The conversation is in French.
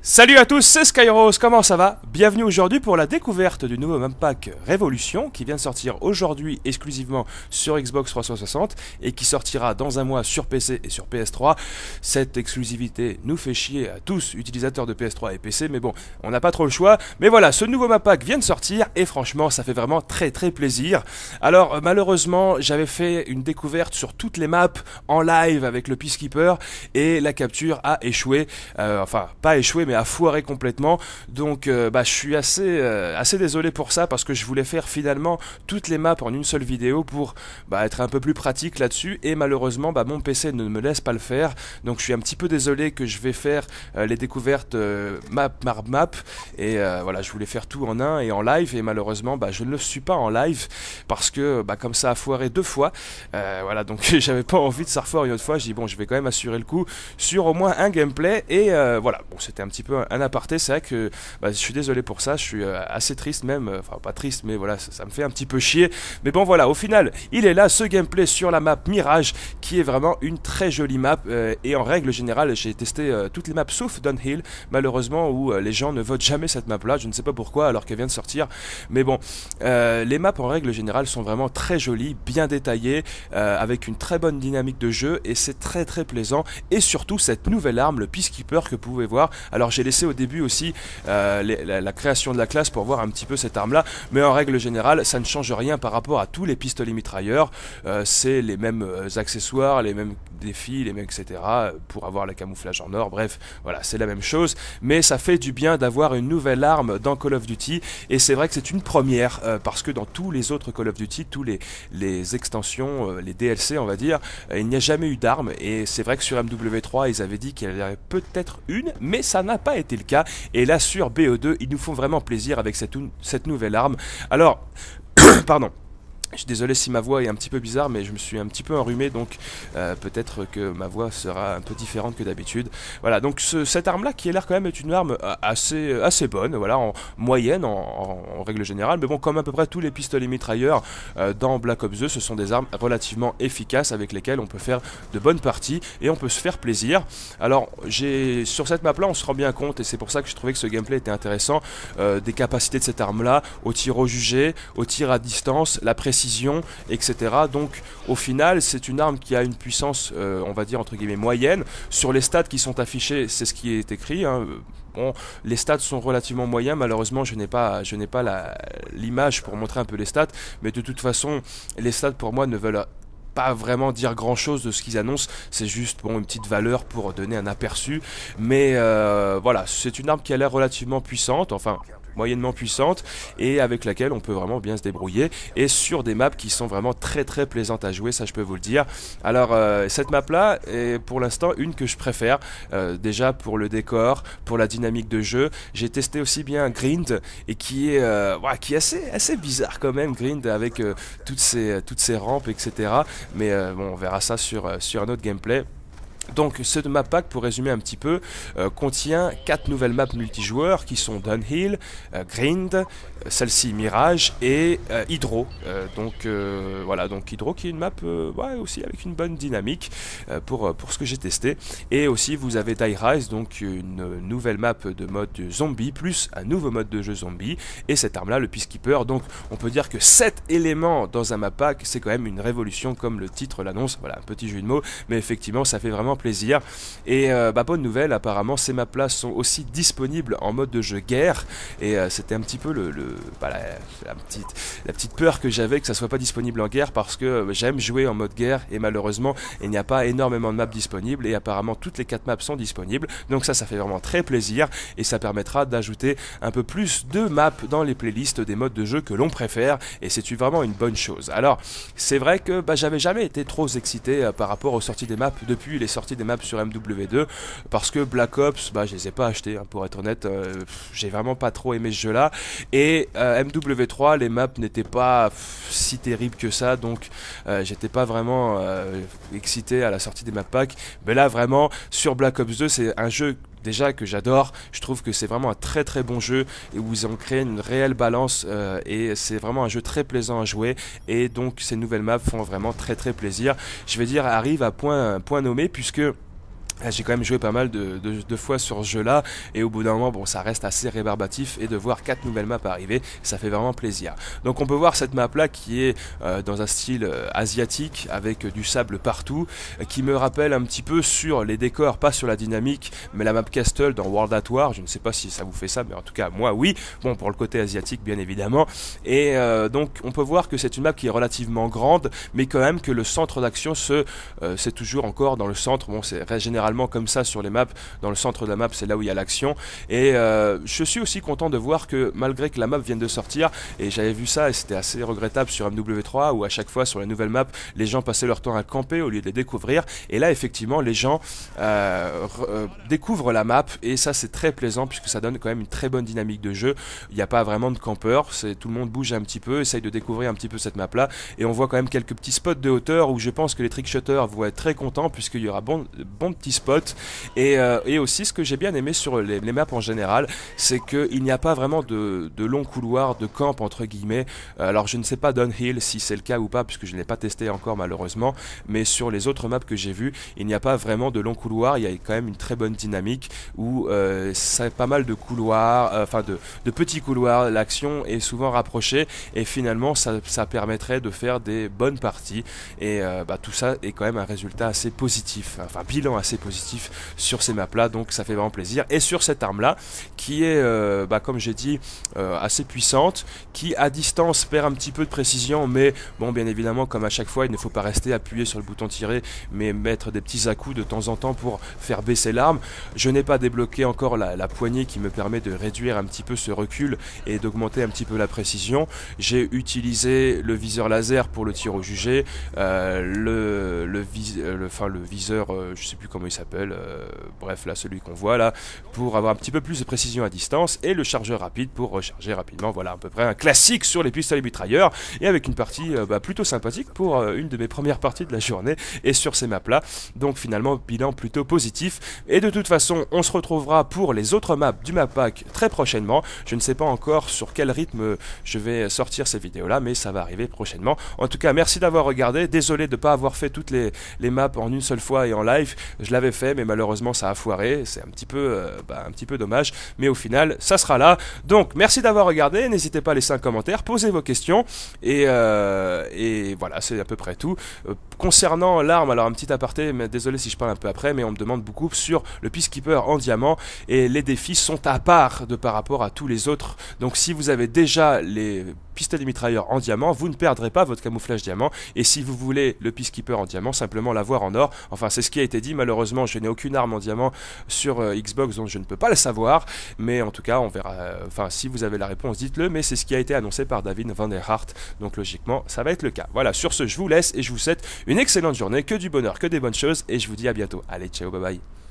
Salut à tous, c'est Skyrose, comment ça va? Bienvenue aujourd'hui pour la découverte du nouveau map pack Révolution qui vient de sortir aujourd'hui exclusivement sur Xbox 360 et qui sortira dans un mois sur PC et sur PS3. Cette exclusivité nous fait chier à tous utilisateurs de PS3 et PC, mais bon, on n'a pas trop le choix. Mais voilà, ce nouveau map pack vient de sortir et franchement ça fait vraiment très plaisir. Alors malheureusement j'avais fait une découverte sur toutes les maps en live avec le Peacekeeper et la capture a échoué, enfin pas échoué mais a foiré complètement, donc je suis assez désolé pour ça parce que je voulais faire finalement toutes les maps en une seule vidéo pour être un peu plus pratique là-dessus et malheureusement mon PC ne me laisse pas le faire, donc je suis un petit peu désolé que je vais faire les découvertes map par map et voilà, je voulais faire tout en un et en live et malheureusement je ne le suis pas en live parce que comme ça a foiré deux fois, voilà, donc j'avais pas envie de ça refoire une autre fois. J'ai dit bon, je vais quand même assurer le coup sur au moins un gameplay et voilà, bon, c'était un petit peu un aparté. C'est vrai que je suis désolé pour ça, je suis assez triste même, enfin pas triste mais voilà, ça me fait un petit peu chier, mais bon voilà, au final il est là ce gameplay sur la map Mirage qui est vraiment une très jolie map et en règle générale j'ai testé toutes les maps sauf Downhill malheureusement où les gens ne votent jamais cette map là, je ne sais pas pourquoi alors qu'elle vient de sortir, mais bon les maps en règle générale sont vraiment très jolies, bien détaillées, avec une très bonne dynamique de jeu et c'est très plaisant, et surtout cette nouvelle arme, le Peacekeeper que vous pouvez voir. Alors j'ai laissé au début aussi la création de la classe pour voir un petit peu cette arme là, mais en règle générale ça ne change rien par rapport à tous les pistolets mitrailleurs, c'est les mêmes accessoires, les mêmes défis, les mêmes etc. pour avoir le camouflage en or, bref voilà, c'est la même chose, mais ça fait du bien d'avoir une nouvelle arme dans Call of Duty et c'est vrai que c'est une première parce que dans tous les autres Call of Duty, tous les extensions, les DLC on va dire, il n'y a jamais eu d'arme et c'est vrai que sur MW3 ils avaient dit qu'il y en avait peut-être une, mais ça n'a pas été le cas et là sur BO2 ils nous font vraiment plaisir avec cette nouvelle arme. Alors pardon, je suis désolé si ma voix est un petit peu bizarre, mais je me suis un petit peu enrhumé, donc peut-être que ma voix sera un peu différente que d'habitude. Voilà, donc cette arme-là, qui a l'air quand même être une arme assez bonne, voilà, en moyenne, en règle générale, mais bon, comme à peu près tous les pistolets mitrailleurs dans Black Ops 2, ce sont des armes relativement efficaces avec lesquelles on peut faire de bonnes parties et on peut se faire plaisir. Alors, sur cette map-là, on se rend bien compte, et c'est pour ça que je trouvais que ce gameplay était intéressant, des capacités de cette arme-là, au tir au jugé, au tir à distance, la précision, etc. Donc au final c'est une arme qui a une puissance on va dire entre guillemets moyenne. Sur les stats qui sont affichés, c'est ce qui est écrit, hein. Bon, les stats sont relativement moyens, malheureusement je n'ai pas l'image pour montrer un peu les stats, mais de toute façon les stats pour moi ne veulent pas vraiment dire grand chose de ce qu'ils annoncent, c'est juste bon, une petite valeur pour donner un aperçu, mais voilà, c'est une arme qui a l'air relativement puissante, enfin moyennement puissante, et avec laquelle on peut vraiment bien se débrouiller, et sur des maps qui sont vraiment très plaisantes à jouer, ça je peux vous le dire. Alors cette map là est pour l'instant une que je préfère, déjà pour le décor, pour la dynamique de jeu. J'ai testé aussi bien Grind, et qui est assez bizarre quand même, Grind, avec toutes ces rampes, etc. Mais bon, on verra ça sur un autre gameplay. Donc ce map pack, pour résumer un petit peu, contient 4 nouvelles maps multijoueurs qui sont Downhill, Grind, celle-ci Mirage et Hydro. Donc voilà, donc Hydro qui est une map aussi avec une bonne dynamique pour ce que j'ai testé. Et aussi vous avez Die Rise, donc une nouvelle map de mode zombie plus un nouveau mode de jeu zombie et cette arme là, le Peacekeeper. Donc on peut dire que 7 éléments dans un map pack, c'est quand même une révolution comme le titre l'annonce. Voilà, un petit jeu de mots, mais effectivement ça fait vraiment plaisir. Et bonne nouvelle, apparemment ces maps là sont aussi disponibles en mode de jeu guerre, et c'était un petit peu la petite peur que j'avais que ça soit pas disponible en guerre, parce que j'aime jouer en mode guerre et malheureusement il n'y a pas énormément de maps disponibles, et apparemment toutes les 4 maps sont disponibles, donc ça fait vraiment très plaisir et ça permettra d'ajouter un peu plus de maps dans les playlists des modes de jeu que l'on préfère, et c'est vraiment une bonne chose. Alors c'est vrai que j'avais jamais été trop excité par rapport aux sorties des maps depuis les sorties des maps sur MW2, parce que Black Ops, je les ai pas achetés, hein, pour être honnête, j'ai vraiment pas trop aimé ce jeu là, et MW3 les maps n'étaient pas si terribles que ça, donc j'étais pas vraiment excité à la sortie des map packs, mais là vraiment sur Black Ops 2 c'est un jeu déjà que j'adore, je trouve que c'est vraiment un très bon jeu et où ils ont créé une réelle balance, et c'est vraiment un jeu très plaisant à jouer, et donc ces nouvelles maps font vraiment très plaisir. Je vais dire arrive à point nommé, puisque J'ai quand même joué pas mal de fois sur ce jeu-là, et au bout d'un moment, bon, ça reste assez rébarbatif, et de voir 4 nouvelles maps arriver, ça fait vraiment plaisir. Donc on peut voir cette map-là qui est dans un style asiatique, avec du sable partout, qui me rappelle un petit peu sur les décors, pas sur la dynamique, mais la map Castle dans World at War. Je ne sais pas si ça vous fait ça, mais en tout cas, moi, oui. Bon, pour le côté asiatique, bien évidemment. Et donc, on peut voir que c'est une map qui est relativement grande, mais quand même que le centre d'action, c'est toujours encore dans le centre. Bon, c'est généralement comme ça sur les maps, dans le centre de la map, c'est là où il y a l'action. Et je suis aussi content de voir que malgré que la map vienne de sortir, et j'avais vu ça et c'était assez regrettable sur MW3, où à chaque fois sur les nouvelles maps, les gens passaient leur temps à camper au lieu de les découvrir. Et là, effectivement, les gens découvrent la map, et ça c'est très plaisant puisque ça donne quand même une très bonne dynamique de jeu. Il n'y a pas vraiment de campeurs, tout le monde bouge un petit peu, essaye de découvrir un petit peu cette map là, et on voit quand même quelques petits spots de hauteur où je pense que les trickshotters vont être très contents puisqu'il y aura bon petits spots. Et aussi, ce que j'ai bien aimé sur les maps en général, c'est qu'il n'y a pas vraiment de longs couloirs de camp entre guillemets. Alors je ne sais pas Downhill si c'est le cas ou pas, puisque je ne l'ai pas testé encore malheureusement, mais sur les autres maps que j'ai vues, il n'y a pas vraiment de longs couloirs. Il y a quand même une très bonne dynamique où c'est pas mal de couloirs, enfin de petits couloirs. L'action est souvent rapprochée, et finalement ça permettrait de faire des bonnes parties, et tout ça est quand même un résultat assez positif, enfin bilan assez positif sur ces maps là, donc ça fait vraiment plaisir. Et sur cette arme là qui est comme j'ai dit assez puissante, qui à distance perd un petit peu de précision, mais bon, bien évidemment, comme à chaque fois, il ne faut pas rester appuyé sur le bouton tirer, mais mettre des petits à-coups de temps en temps pour faire baisser l'arme. Je n'ai pas débloqué encore la poignée qui me permet de réduire un petit peu ce recul et d'augmenter un petit peu la précision. J'ai utilisé le viseur laser pour le tir au jugé, le viseur, je sais plus comment il s'appelle, bref là, celui qu'on voit là, pour avoir un petit peu plus de précision à distance, et le chargeur rapide pour recharger rapidement. Voilà à peu près un classique sur les pistolets mitrailleurs, et avec une partie plutôt sympathique pour une de mes premières parties de la journée, et sur ces maps là, donc finalement bilan plutôt positif. Et de toute façon, on se retrouvera pour les autres maps du map pack très prochainement. Je ne sais pas encore sur quel rythme je vais sortir ces vidéos là, mais ça va arriver prochainement. En tout cas, merci d'avoir regardé, désolé de ne pas avoir fait toutes les maps en une seule fois et en live. Je l'avais fait, mais malheureusement ça a foiré, c'est un petit peu dommage, mais au final ça sera là. Donc merci d'avoir regardé, n'hésitez pas à laisser un commentaire, posez vos questions, et voilà, c'est à peu près tout. Concernant l'arme, alors un petit aparté, mais désolé si je parle un peu après, mais on me demande beaucoup sur le Peacekeeper en diamant, et les défis sont à part par rapport à tous les autres. Donc si vous avez déjà les pistolets mitrailleurs en diamant, vous ne perdrez pas votre camouflage diamant, et si vous voulez le Peacekeeper en diamant, simplement l'avoir en or. Enfin, c'est ce qui a été dit. Malheureusement, je n'ai aucune arme en diamant sur Xbox, donc je ne peux pas le savoir, mais en tout cas on verra. Enfin, si vous avez la réponse, dites-le, mais c'est ce qui a été annoncé par David Van der Hart, donc logiquement ça va être le cas. Voilà, sur ce je vous laisse, et je vous souhaite une excellente journée, que du bonheur, que des bonnes choses, et je vous dis à bientôt. Allez, ciao, bye bye.